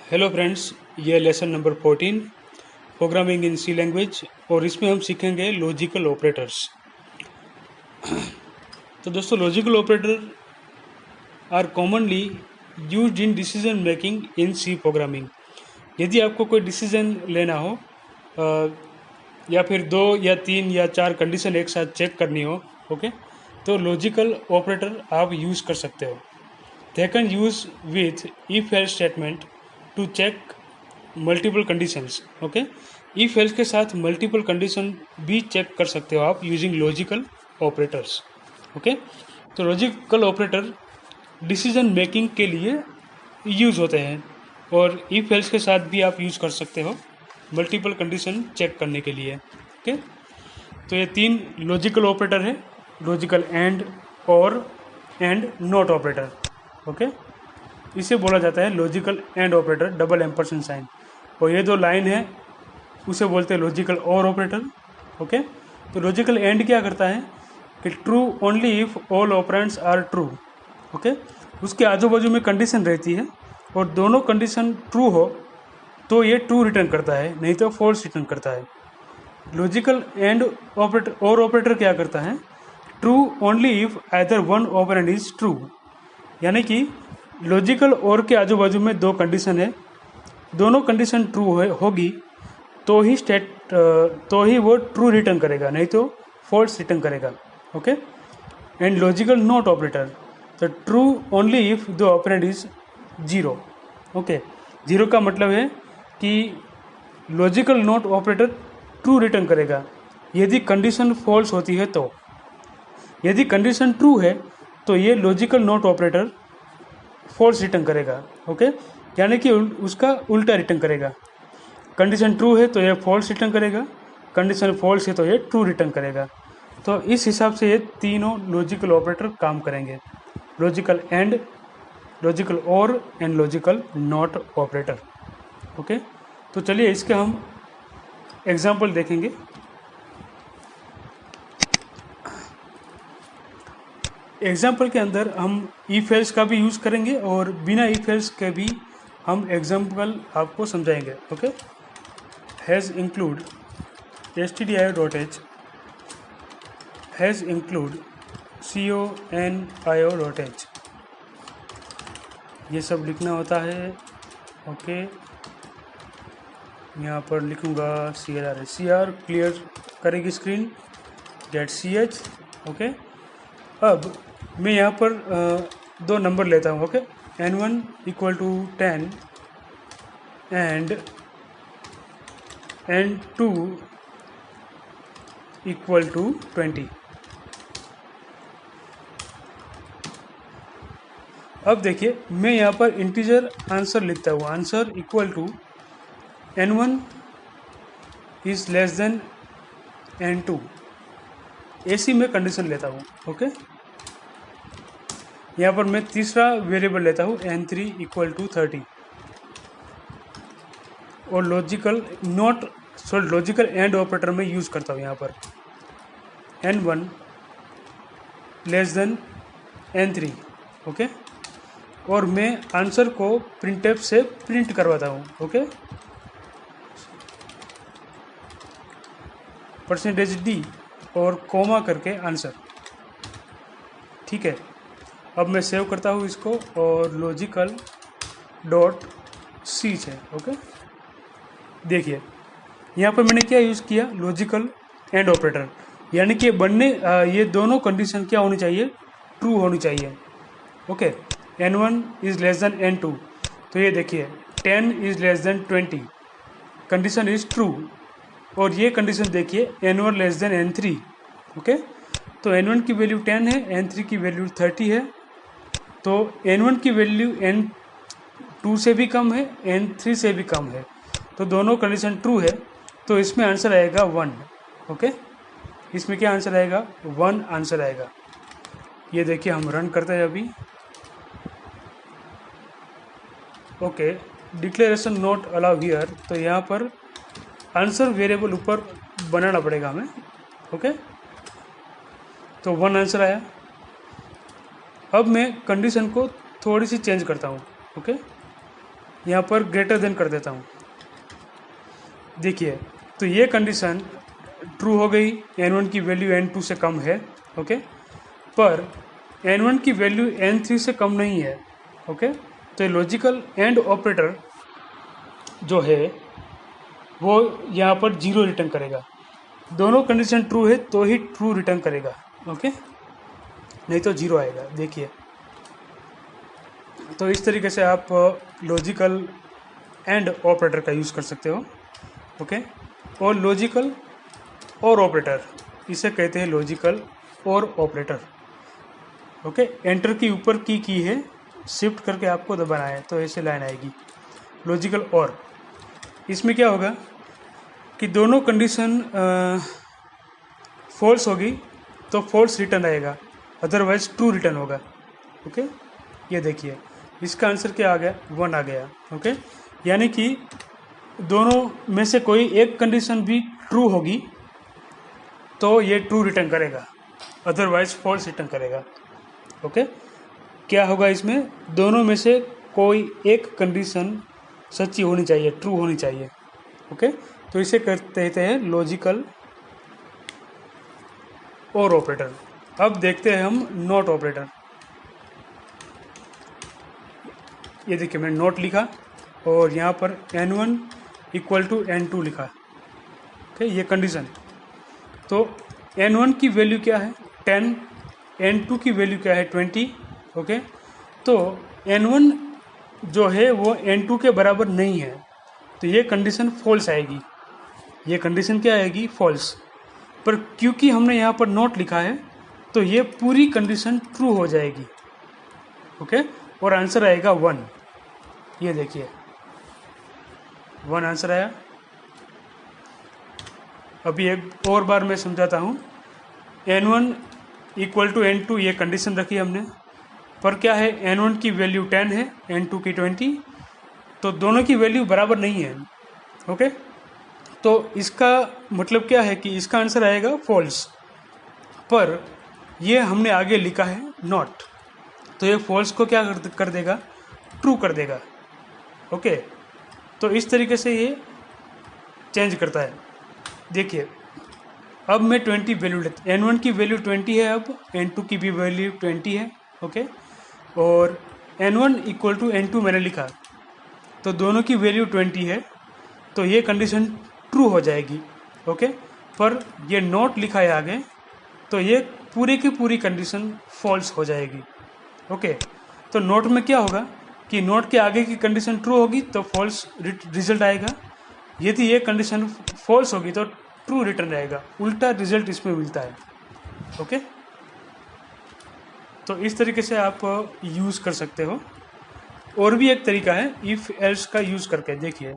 Hello friends, ये lesson number 14 programming in C language और इसमें हम सीखेंगे लॉजिकल ऑपरेटर्स। तो दोस्तों, logical operator are commonly used in decision making in C programming. यदि आपको कोई डिसीजन लेना हो या फिर 2 या 3 या 4 कंडीशन एक साथ चेक करनी हो, ओके, तो लॉजिकल ऑपरेटर आप यूज़ कर सकते हो। They can use with if else statement to check multiple conditions. Okay, if else के साथ मल्टीपल कंडीशन भी चेक कर सकते हो आप यूजिंग लॉजिकल ऑपरेटर्स। ओके, तो लॉजिकल ऑपरेटर डिसीजन मेकिंग के लिए यूज़ होते हैं और इफ एल्स के साथ भी आप यूज़ कर सकते हो मल्टीपल कंडीशन चेक करने के लिए। ओके, तो ये 3 लॉजिकल ऑपरेटर है, logical and, or and not operator. Okay, इसे बोला जाता है logical and operator, double ampersand sign. और ये 2 लाइन है उसे बोलते हैं लॉजिकल और ऑपरेटर। ओके, तो लॉजिकल एंड क्या करता है कि true only if all operands are true. Okay, उसके आजू बाजू में कंडीशन रहती है और दोनों कंडीशन ट्रू हो तो ये ट्रू रिटर्न करता है, नहीं तो फॉल्स रिटर्न करता है। लॉजिकल एंड ऑपरेटर और ऑपरेटर क्या करता है, true only if either one operand is true. यानी कि लॉजिकल और के आजू बाजू में 2 कंडीशन है, दोनों कंडीशन ट्रू होगी तो ही वो ट्रू रिटर्न करेगा, नहीं तो फॉल्स रिटर्न करेगा। Okay, and logical not operator, तो true only if the operand is 0। Okay, 0 का मतलब है कि logical not operator true return करेगा यदि कंडीशन फॉल्स होती है तो। यदि कंडीशन ट्रू है तो ये logical not operator false return करेगा। ओके, यानी कि उसका उल्टा रिटर्न करेगा। कंडीशन ट्रू है तो ये फॉल्स रिटर्न करेगा, कंडीशन फॉल्स है तो ये ट्रू रिटर्न करेगा। तो इस हिसाब से ये तीनों लॉजिकल ऑपरेटर काम करेंगे, लॉजिकल एंड, लॉजिकल और and logical not operator. Okay, तो चलिए इसके हम एग्जाम्पल देखेंगे। एग्जाम्पल के अंदर हम इफ एल्स का भी यूज़ करेंगे और बिना इफ एल्स के भी हम एग्जाम्पल आपको समझाएंगे। Okay, has include stdio.h, has include conio.h, ये सब लिखना होता है। ओके, यहाँ पर लिखूँगा CR क्लियर करेगी स्क्रीन, गेट CH। ओके, अब मैं यहाँ पर 2 नंबर लेता हूँ। Okay, N1 equal to 10 and N2 equal to 20। अब देखिए, मैं यहाँ पर इंटीजर आंसर लिखता हूँ। Answer equal to N1 is less than N2, ऐसी मैं कंडीशन लेता हूँ। ओके, यहाँ पर मैं तीसरा वेरिएबल लेता हूँ N3 इक्वल टू 30 और लॉजिकल एंड ऑपरेटर में यूज़ करता हूँ यहाँ पर N1 less than N3। Okay, और मैं आंसर को प्रिंटफ से प्रिंट करवाता हूँ। ओके, %d और कोमा करके आंसर। ठीक है, अब मैं सेव करता हूँ इसको और लॉजिकल डॉट सी है। ओके, देखिए यहाँ पर मैंने क्या यूज़ किया, लॉजिकल एंड ऑपरेटर, यानी कि ये दोनों कंडीशन क्या होनी चाहिए, ट्रू होनी चाहिए। Okay, N1 is less than N2, तो ये देखिए 10 is less than 20, condition is true. और ये कंडीशन देखिए N1 less than N3। Okay, तो N1 की वैल्यू 10 है, N3 की वैल्यू 30 है, तो N1 की वैल्यू N2 से भी कम है, N3 से भी कम है, तो दोनों कंडीशन ट्रू है, तो इसमें आंसर आएगा 1। ओके, इसमें क्या आंसर आएगा, 1 आंसर आएगा। ये देखिए हम रन करते हैं अभी। Okay, declaration not allow here, तो यहाँ पर आंसर वेरिएबल ऊपर बनाना पड़ेगा हमें। ओके, तो 1 आंसर आया। अब मैं कंडीशन को थोड़ी सी चेंज करता हूँ। ओके, यहाँ पर ग्रेटर देन कर देता हूँ। देखिए, तो ये कंडीशन ट्रू हो गई, n1 की वैल्यू n2 से कम है, ओके, पर n1 की वैल्यू n3 से कम नहीं है, ओके। तो लॉजिकल एंड ऑपरेटर जो है वो यहाँ पर 0 रिटर्न करेगा। दोनों कंडीशन ट्रू है तो ही ट्रू रिटर्न करेगा, ओके, नहीं तो 0 आएगा। देखिए, तो इस तरीके से आप लॉजिकल एंड ऑपरेटर का यूज़ कर सकते हो, ओके। और लॉजिकल और ऑपरेटर, इसे कहते हैं logical or operator, okay. Enter की ऊपर की है, शिफ्ट करके आपको दबाना है तो ऐसे लाइन आएगी लॉजिकल और। इसमें क्या होगा कि दोनों कंडीशन फॉल्स होगी तो फॉल्स रिटर्न आएगा, अदरवाइज ट्रू रिटर्न होगा, ओके। ये देखिए, इसका आंसर क्या आ गया, 1 आ गया, ओके। यानी कि दोनों में से कोई एक कंडीशन भी ट्रू होगी तो ये ट्रू रिटर्न करेगा, अदरवाइज फॉल्स रिटर्न करेगा, ओके। क्या होगा इसमें, दोनों में से कोई एक कंडीशन सच्ची होनी चाहिए, ट्रू होनी चाहिए, ओके। तो इसे कहते हैं लॉजिकल और ऑपरेटर। अब देखते हैं हम नॉट ऑपरेटर। ये देखिए, मैंने नॉट लिखा और यहाँ पर n1 इक्वल टू n2 लिखा, ओके, ये कंडीशन। तो n1 की वैल्यू क्या है, 10, n2 की वैल्यू क्या है, 20, ओके। तो n1 जो है वो n2 के बराबर नहीं है, तो ये कंडीशन फॉल्स आएगी। ये कंडीशन क्या आएगी, फॉल्स। पर क्योंकि हमने यहाँ पर नॉट लिखा है तो ये पूरी कंडीशन ट्रू हो जाएगी, ओके। और आंसर आएगा 1। ये देखिए, 1 आंसर आया। अभी एक और बार मैं समझाता हूँ। n1 इक्वल टू n2 ये कंडीशन रखी हमने, पर क्या है, n1 की वैल्यू 10 है, n2 की 20, तो दोनों की वैल्यू बराबर नहीं है, ओके। तो इसका मतलब क्या है कि इसका आंसर आएगा फॉल्स, पर ये हमने आगे लिखा है नॉट, तो ये फॉल्स को क्या कर देगा, ट्रू कर देगा, ओके। तो इस तरीके से ये चेंज करता है। देखिए, अब मैं 20 वैल्यू लेता, n1 की वैल्यू 20 है, अब n2 की भी वैल्यू 20 है, ओके। और n1 इक्वल टू n2 मैंने लिखा, तो दोनों की वैल्यू 20 है, तो ये कंडीशन ट्रू हो जाएगी, ओके। पर ये नॉट लिखा है आगे, तो ये पूरी की पूरी कंडीशन फॉल्स हो जाएगी, ओके। तो नोट में क्या होगा कि नोट के आगे की कंडीशन ट्रू होगी तो फॉल्स रिजल्ट आएगा, यदि ये कंडीशन फॉल्स होगी तो ट्रू रिटर्न आएगा, उल्टा रिजल्ट इसमें मिलता है, ओके। तो इस तरीके से आप यूज़ कर सकते हो। और भी एक तरीका है इफ़ एल्स का यूज़ करके। देखिए,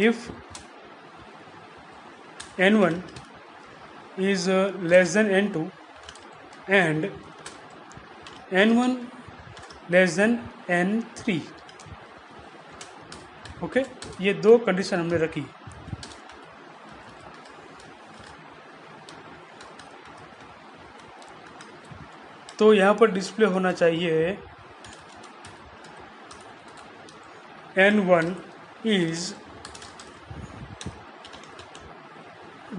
if n1 is less than n2 and n1 less than n3, okay, ये दो कंडीशन हमने रखी। तो यहाँ पर डिस्प्ले होना चाहिए n1 is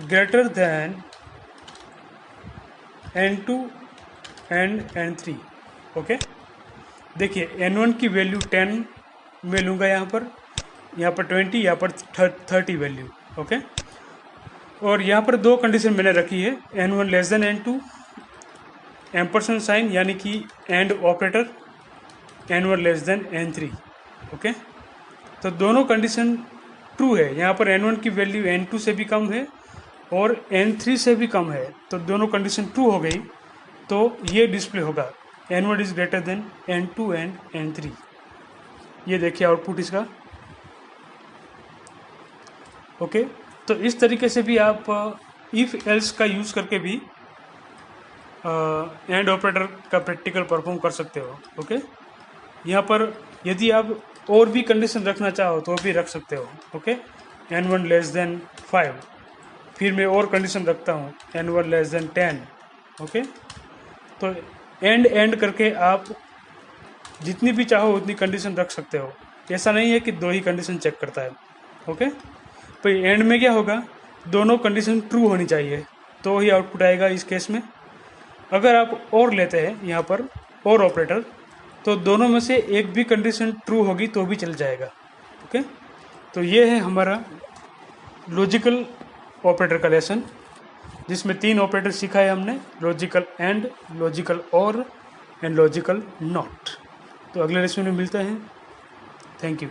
greater than n2 and n3, okay. देखिए, n1 की वैल्यू 10 मैं लूँगा, यहाँ पर 20, यहाँ पर 30 वैल्यू, ओके। और यहाँ पर दो कंडीशन मैंने रखी है, n1 less than n2, ampersand sign यानी कि and operator, n1 less than n3, okay. तो दोनों कंडीशन ट्रू है। यहाँ पर n1 की वैल्यू n2 से भी कम है और n3 से भी कम है, तो दोनों कंडीशन ट्रू हो गई, तो ये डिस्प्ले होगा n1 is greater than n2 and n3। ये देखिए आउटपुट इसका, ओके। तो इस तरीके से भी आप इफ़ एल्स का यूज़ करके भी एंड ऑपरेटर का प्रैक्टिकल परफॉर्म कर सकते हो, ओके। यहाँ पर यदि आप और भी कंडीशन रखना चाहो तो भी रख सकते हो, ओके। n1 लेस देन 5, फिर मैं और कंडीशन रखता हूँ n1 लेस देन 10, ओके। तो एंड करके आप जितनी भी चाहो उतनी कंडीशन रख सकते हो, ऐसा नहीं है कि 2 ही कंडीशन चेक करता है। ओके, तो एंड में क्या होगा, दोनों कंडीशन ट्रू होनी चाहिए तो ही आउटपुट आएगा इस केस में। अगर आप और लेते हैं यहाँ पर और ऑपरेटर, तो दोनों में से एक भी कंडीशन ट्रू होगी तो भी चल जाएगा। ओके, तो ये है हमारा लॉजिकल ऑपरेटर का लेसन, जिसमें 3 ऑपरेटर सीखा है हमने, लॉजिकल एंड, लॉजिकल और एंड लॉजिकल नॉट। तो अगले लेसन में मिलते हैं। Thank you.